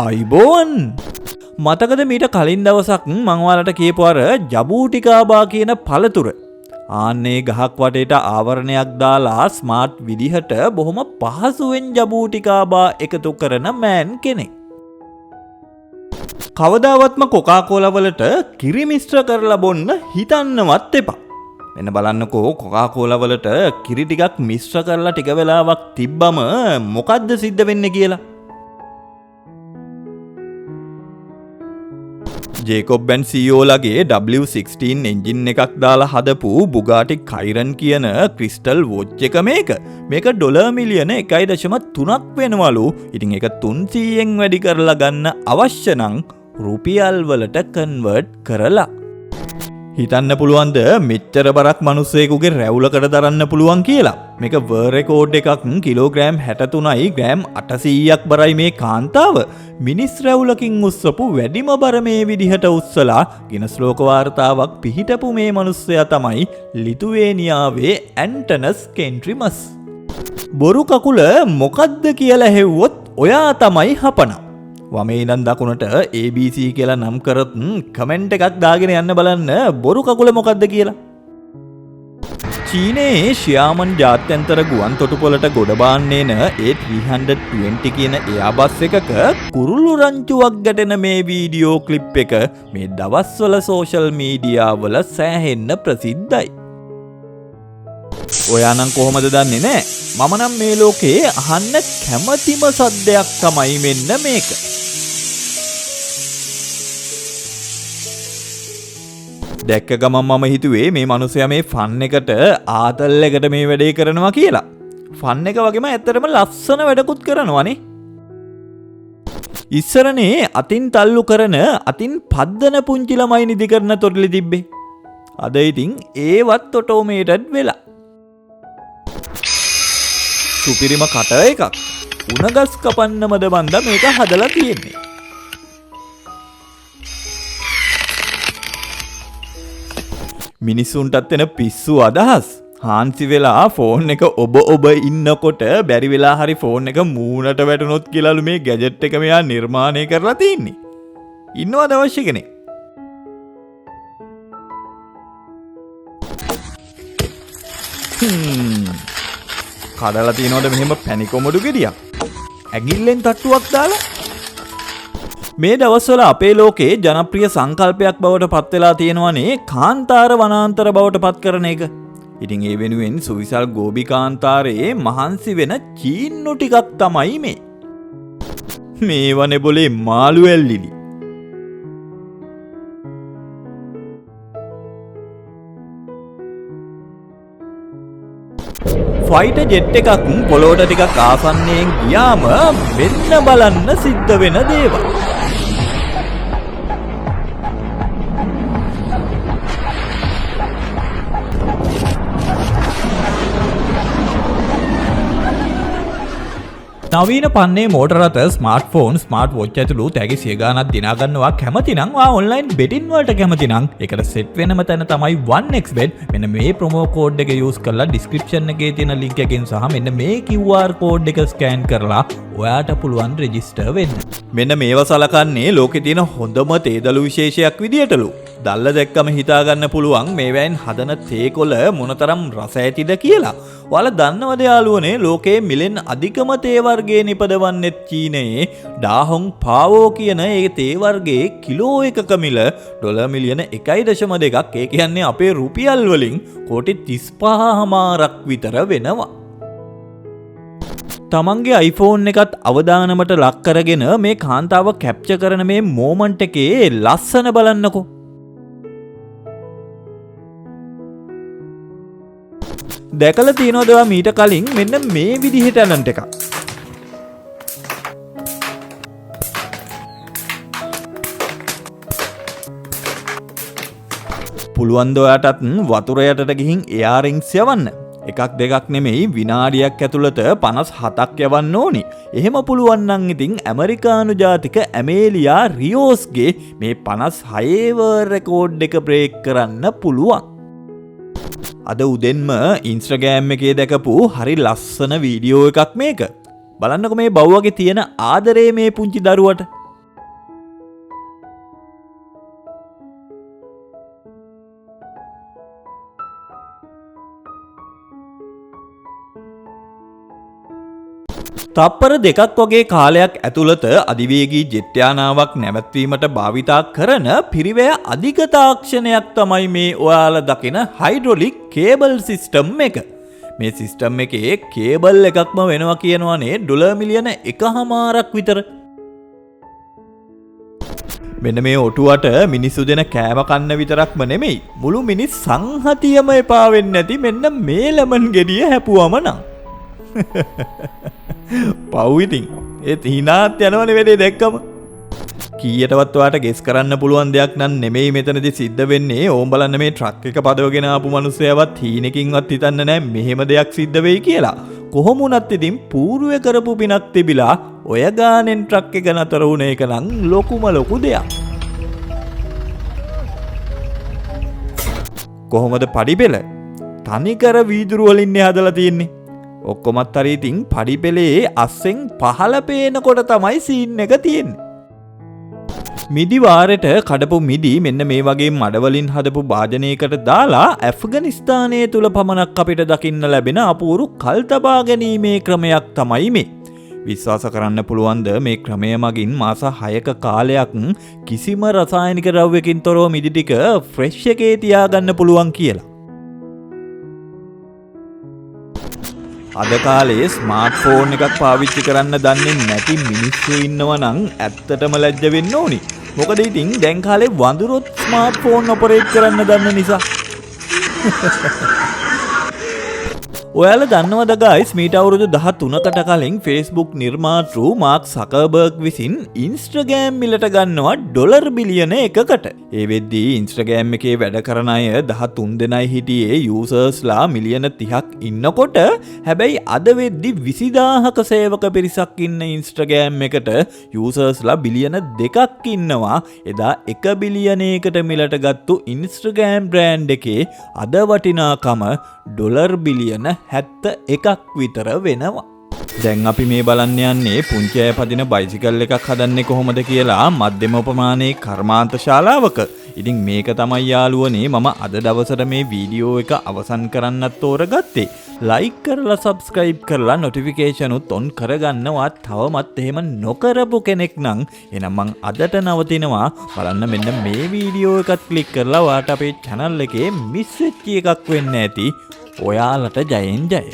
අයිබෝන් මතකද මීට කලින් දවසක් මං ඔයාලට කියපු අර ජබූටිකාබා කියන පළතුර ආන්නේ ගහක් වටේට ආවරණයක් දාලා ස්මාර්ට් විදිහට බොහොම පහසුවෙන් ජබූටිකාබා එකතු කරන මෑන් කෙනෙක්. කවදාවත්ම කොකාකෝලා වලට කිරි මිශ්‍ර කරලා බොන්න හිතන්නවත් එපා. මෙන්න බලන්නකෝ කොකාකෝලා වලට කිරි ටිකක් මිශ්‍ර කරලා ටික වෙලාවක් තිබ්බම මොකද්ද සිද්ධ වෙන්නේ කියලා. ජේකොබ්බන් CEO ලගේ W16 එන්ජින් එකක් දාලා හදපු බුගාටි කයිරන් කියන ක්‍රිස්ටල් වොච් එක මේක ඩොලර් මිලියන 1.3ක් වෙනවලු. ඉතින් ඒක 300න් වැඩි කරලා ගන්න අවශ්‍ය නම් රුපියල් වලට කන්වර්ට් කරලා. හිතන්න පුළුවන්ද මෙච්චර බරක් මිනිස්සෙකුගේ රැවුලකට දරන්න පුළුවන් කියලා. මේක වර් රෙකෝඩ් එකක් කිලෝග්‍රෑම් 63යි ග්‍රෑම් 800ක් බරයි මේ කාන්තාව. මිනිස් රැවුලකින් උස්සපු වැඩිම බර මේ විදිහට උස්සලා ගිනස් ලෝක වාර්තාවක් පිහිටපු මේ මිනිස්සයා තමයි ලිතුවේනියාවේ ඇන්ටනස් කෙන්ට්‍රිමස්. බොරු කකුල මොකද්ද කියලා හෙව්වොත් ඔයා තමයි හපනා. වමේ ඉඳන් දකුණට ABC කියලා නම් කරත් කමෙන්ට් එකක් දාගෙන යන්න බලන්න බොරු කකුල මොකද්ද කියලා. චීනයේ ෂියාමන් ජාත්‍යන්තර ගුවන් තොටුපළට ගොඩ බාන්නේ න A320 කියන එයාබස් එකක කුරුළු රංචුවක් ගැටෙන මේ වීඩියෝ ක්ලිප් එක මේ දවස්වල සෝෂල් මීඩියා වල සෑහෙන්න ප්‍රසිද්ධයි. ඔයා නම් කොහොමද දන්නේ නෑ? මම නම් මේ ලෝකේ අහන්න කැමතිම සද්දයක් තමයි මෙන්න මේක. දැක්ක ගමන් මම හිතුවේ මේ මිනිස්සයා මේ ෆන් එකට ආතල් එකට මේ වැඩේ කරනවා කියලා. ෆන් එක වගේම ඇත්තටම ලස්සන වැඩකුත් කරනවානේ. ඉස්සරනේ අතින් තල්ලු කරන අතින් පද්දන පුංචි ළමයි නිදි කරන තොටිලි තිබ්බේ. අද ඉතින් ඒවත් ඔටෝමේටඩ් වෙලා. සුපිරිම කට එකක්. උණගස් කපන්නමද බන්ද මේක හදලා තියෙන්නේ. මිනිස්සුන්ටත් එන පිස්සු අදහස්. හාන්සි වෙලා ෆෝන් එක ඔබ ඉන්නකොට බැරි වෙලා හරි ෆෝන් එක මූණට වැටුනොත් කියලාලු මේ ගැජට් එක මෙයා නිර්මාණය කරලා තින්නේ. ඉන්නවද අවශ්‍ය කෙනෙක්? කඩලා තියනවද මෙහෙම පැණි කොමඩු ගෙඩියක්? ඇඟිල්ලෙන් තට්ටුවක් දාලා? මේ දවස්වල අපේ ලෝකේ ජනප්‍රිය සංකල්පයක් බවට පත් වෙලා තියෙනවනේ කාන්තාර වනාන්තර බවට පත් කරන එක. ඉතින් ඒ වෙනුවෙන් සුවිසල් ගෝබි කාන්තාරයේ මහන්සි වෙන චීන්නු ටිකක් තමයි මේ. මේවනේ බොලේ මාළු ඇල්ලිලි. ෆයිටර් ජෙට් එකක් පොළොවට ටිකක් ආසන්නයෙන් ගියාම මෙන්න බලන්න සිද්ධ වෙන දේවල්. නවීන පන්නේ මෝටර රථ, ස්මාර්ට්ෆෝන්, ස්මාර්ට් වොච් ඇතුළු තැගි සිය ගාණක් දිනා ගන්නවා කැමති නම් ඔයා ඔන්ලයින් බෙටින් වලට කැමති නම් ඒකට සෙට් වෙනම තැන තමයි 1xbet. මෙන්න මේ ප්‍රොමෝ කෝඩ් එක යූස් කරලා ඩිස්ක්‍රිප්ෂන් එකේ තියෙන ලින්ක් එකෙන් සහ මෙන්න මේ QR කෝඩ් එක ස්කෑන් කරලා ඔයාට පුළුවන් රෙජිස්ටර් වෙන්න. මෙන්න මේව සලකන්නේ ලෝකේ තියෙන හොඳම තේදළු විශේෂයක් විදියටලු. දැල්ල දැක්කම හිතා ගන්න පුළුවන් මේවැයින් හදන තේකොළ මොනතරම් රස ඇතිද කියලා. ඔයාලා දන්නවද යාළුවනේ ලෝකයේ මිලෙන් අධිකම තේ වර්ගයේ නිපදවන්නේ චීනයේ ඩාහොන් පාවෝ කියන ඒ තේ වර්ගයේ කිලෝ එකක මිල ඩොලර් මිලියන 1.2ක්. ඒ කියන්නේ අපේ රුපියල් වලින් කෝටි 35මාරක් විතර වෙනවා. තමන්ගේ iPhone එකත් අවදානමට ලක් කරගෙන මේ කාන්තාව කැප්චර් කරන මේ මොමන්ට් එකේ ලස්සන බලන්නකෝ. දැකලා තියෙනවද ඔයා මීට කලින් මෙන්න මේ විදිහට ටැලන්ට් එකක්? පුළුවන් ද ඔයාටත් වතුර යටට ගිහින් එයාරින්ග්ස් යවන්න? එකක් දෙකක් නෙමෙයි විනාඩියක් ඇතුළත 57ක් යවන්න ඕනි. එහෙම පුළුවන් නම් ඉතින් ඇමරිකානු ජාතික ඇමේලියා රියෝස්ගේ මේ 56 වර් රෙකෝඩ් එක බ්‍රේක් කරන්න පුළුවන්. අද උදෙන්ම ඉන්ස්ට්‍රගෑම් එකේ දැකපු හරි ලස්සන වීඩියෝ එකක් මේක. බලන්නකො මේ බව්වගේ තියෙන ආදරේ මේ පුංචි දරුවට. තප්පර දෙකක් වගේ කාලයක් ඇතුළත අධිවේගී ජෙට් යානාවක් නැවැත්වීමට භාවිතා කරන පිරිවැය අධික තාක්ෂණයක් තමයි මේ ඔයාලා දකින හයිඩ්‍රොලික් කේබල් සිස්ටම් එක. මේ සිස්ටම් එකේ කේබල් එකක්ම වෙනවා කියනවානේ ඩොලර් මිලියන 1.5ක් විතර. මෙන්න මේ ඔටුවට මිනිස්සු දෙන කෑම කන්න විතරක්ම නෙමෙයි මුළු මිනිස් සංහතියම එපා වෙන්නේ නැති මෙන්න මේ ලෙමන් ගෙඩිය හැපුවම නම් පව්විතින් ඒත් හිනාත් යනවනේ වැඩේ දැක්කම. කීයටවත් ඔයාට ගෙස් කරන්න පුළුවන් දෙයක් නම් නෙමෙයි මෙතනදී සිද්ධ වෙන්නේ. ඕම් බලන්න මේ ට්‍රක් එක පදවගෙන ආපු මිනිස්සයවත් හීනකින්වත් හිතන්න නෑ මෙහෙම දෙයක් සිද්ධ වෙයි කියලා. කොහොම වුණත් ඉතින් පූර්වය කරපු පිනක් තිබිලා ඔය ගානෙන් ට්‍රක් එක නතර වුණ එක නම් ලොකු දෙයක්. කොහොමද පඩිපෙළ? තනිකර වීදුරු වලින් හදලා තියෙන්නේ. ඔක්කොමත් හරි ඉතින් පඩිපෙළේ අස්සෙන් පහළ පේනකොට තමයි සීන් එක තියෙන්නේ. මිදි වාරෙට කඩපු මිදි මෙන්න මේ වගේ මඩවලින් හදපු භාජනයකට දාලා ඇෆ්ගනිස්තානයේ තුල පමණක් අපිට දකින්න ලැබෙන අපූරු කල්තබා ගැනීමේ ක්‍රමයක් තමයි මේ. විශ්වාස කරන්න පුළුවන්ද මේ ක්‍රමය මගින් මාස 6ක කාලයක් කිසිම රසායනික ද්‍රව්‍යකින් තොරව මිදි ටික ෆ්‍රෙෂ් එකේ තියාගන්න පුළුවන් කියලා. අද කාලේ ස්මාර්ට්ෆෝන් එකක් පාවිච්චි කරන්න දන්නේ නැති මිනිස්සු ඉන්නවා නම් ඇත්තටම ලැජ්ජ වෙන්න ඕනි. මොකද ඉතින් දැන් කාලේ වඳුරොත් ස්මාර්ට්ෆෝන් ඔපරේට් කරන්න දන්න නිසා. ඔයාලා දන්නවද guys මීට අවුරුදු 13කට කලින් Facebook නිර්මාතෘ මාක් සකර්බර්ග් විසින් Instagram මිලට ගන්නවා ඩොලර් බිලියන 1කට. ඒ වෙද්දී Instagram එකේ වැඩ කරන අය 13 දෙනයි හිටියේ යූසර්ස්ලා මිලියන 30ක් ඉන්නකොට හැබැයි අද වෙද්දී 20000ක සේවක පිරිසක් ඉන්න Instagram එකට යූසර්ස්ලා බිලියන 2ක් ඉන්නවා. එදා 1 බිලියනයකට මිලට ගත්තු Instagram බ්‍රෑන්ඩ් එකේ අද වටිනාකම ඩොලර් බිලියන 71ක් විතර වෙනවා. දැන් අපි මේ බලන්න යන්නේ පුංචි අය පදින බයිසිකල් එකක් හදන්නේ කොහොමද කියලා මධ්‍යම ප්‍රමාණයේ කර්මාන්ත ශාලාවක. ඉතින් මේක තමයි යාළුවනේ මම අද දවසට මේ වීඩියෝ එක අවසන් කරන්නත් තෝරගත්තේ. ලයික් කරලා සබ්ස්ක්‍රයිබ් කරලා නොටිෆිකේෂන් උත් ඔන් කරගන්නවා. තවමත් එහෙම නොකරපු කෙනෙක් නම් එහෙනම් මං අදට නවතිනවා. බලන්න මෙන්න මේ වීඩියෝ එකත් ක්ලික් කරලා ඔයාට අපේ channel එකේ මිස් වෙච්ච එකක් වෙන්න ඇති. ඔයාලට ජයෙන් ජය.